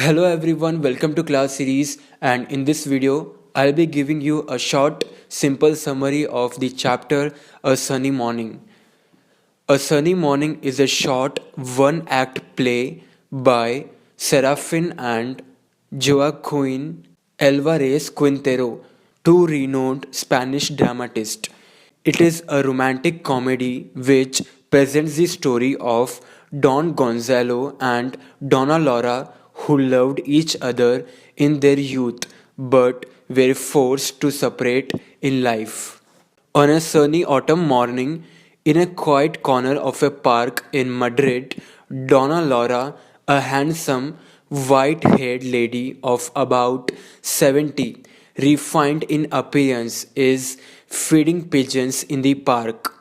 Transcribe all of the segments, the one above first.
Hello everyone, welcome to class series, and in this video I'll be giving you a short simple summary of the chapter A Sunny Morning. A Sunny Morning is a short one act play by Serafin and Joaquin Alvarez Quintero, two renowned Spanish dramatists. It is a romantic comedy which presents the story of Don Gonzalo and Donna Laura who loved each other in their youth but were forced to separate in life. On a sunny autumn morning, in a quiet corner of a park in Madrid, Donna Laura, a handsome, white haired lady of about 70, refined in appearance, is feeding pigeons in the park.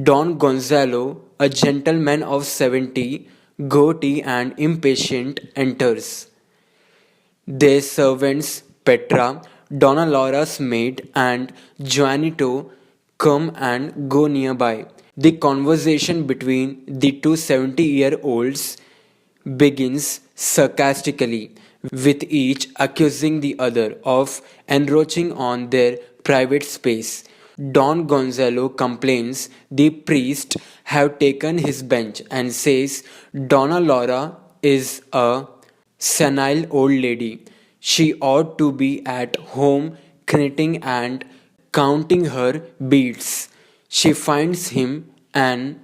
Don Gonzalo, a gentleman of 70, goatee and impatient, enters. Their servants Petra, Donna Laura's maid, and Juanito come and go nearby. The conversation between the two 70-year-olds begins sarcastically, with each accusing the other of encroaching on their private space. Don Gonzalo complains the priest have taken his bench and says Donna Laura is a senile old lady. She ought to be at home knitting and counting her beads. She finds him an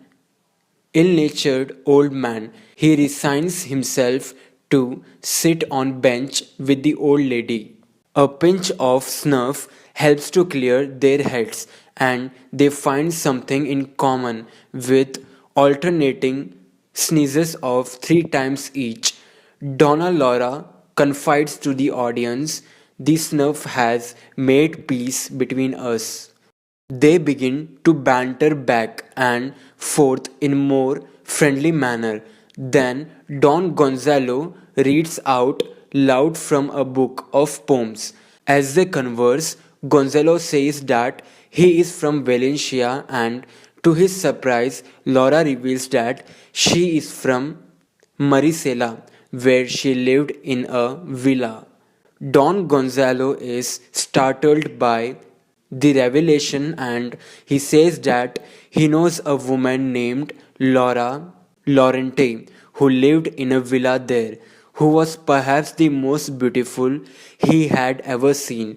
ill-natured old man. He resigns himself to sit on bench with the old lady. A pinch of snuff helps to clear their heads, and they find something in common with alternating sneezes of 3 times each. Donna Laura confides to the audience, "The snuff has made peace between us." They begin to banter back and forth in more friendly manner. Then Don Gonzalo reads out loud from a book of poems. As they converse, Gonzalo says that he is from Valencia, and to his surprise, Laura reveals that she is from Marisela, where she lived in a villa. Don Gonzalo is startled by the revelation, and he says that he knows a woman named Laura Lorente who lived in a villa there, who was perhaps the most beautiful he had ever seen.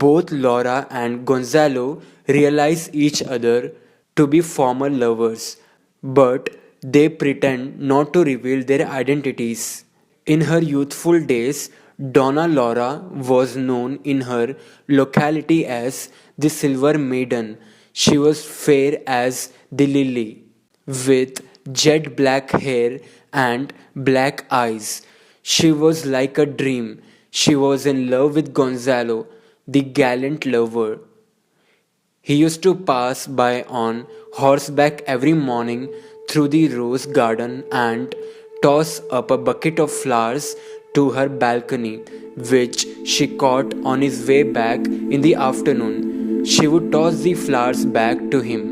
Both Laura and Gonzalo realize each other to be former lovers, but they pretend not to reveal their identities. In her youthful days, Donna Laura was known in her locality as the Silver Maiden. She was fair as the lily, with jet black hair and black eyes. She was like a dream. She was in love with Gonzalo, the gallant lover. He used to pass by on horseback every morning through the rose garden and toss up a bucket of flowers to her balcony, which she caught on his way back in the afternoon. She would toss the flowers back to him.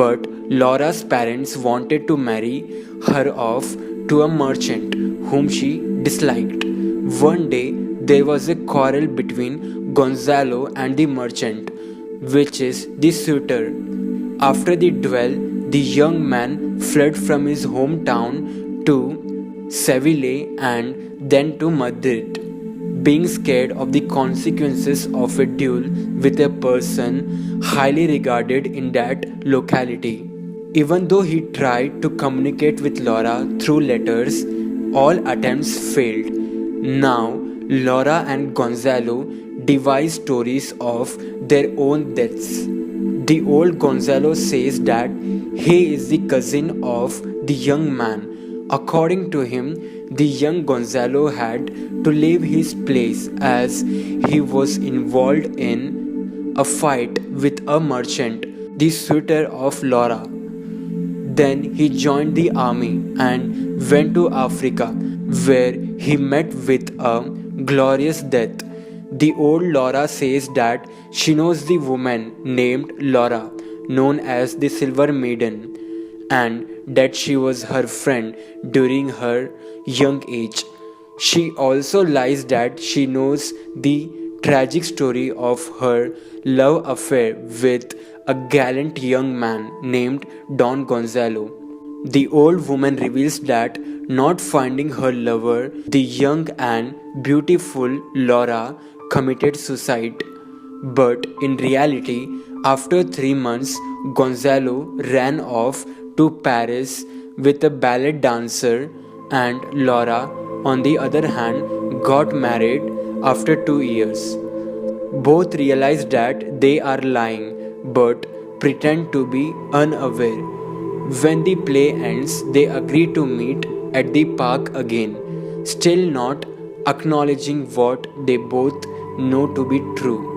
But Laura's parents wanted to marry her off to a merchant whom she disliked. One day there was a quarrel between Gonzalo and the merchant, which is the suitor. After the duel, the young man fled from his hometown to Seville and then to Madrid, being scared of the consequences of a duel with a person highly regarded in that locality. Even though he tried to communicate with Laura through letters, all attempts failed. Now, Laura and Gonzalo devise stories of their own deaths. The old Gonzalo says that he is the cousin of the young man. According to him, the young Gonzalo had to leave his place as he was involved in a fight with a merchant, the suitor of Laura. Then he joined the army and went to Africa, where he met with a glorious death. The old Laura says that she knows the woman named Laura, known as the Silver Maiden, and that she was her friend during her young age. She also lies that she knows the tragic story of her love affair with a gallant young man named Don Gonzalo. The old woman reveals that not finding her lover, the young and beautiful Laura committed suicide. But in reality, after 3 months, Gonzalo ran off to Paris with a ballet dancer, and Laura, on the other hand, got married after 2 years. Both realize that they are lying but pretend to be unaware. When the play ends, they agree to meet at the park again, still not acknowledging what they both know to be true.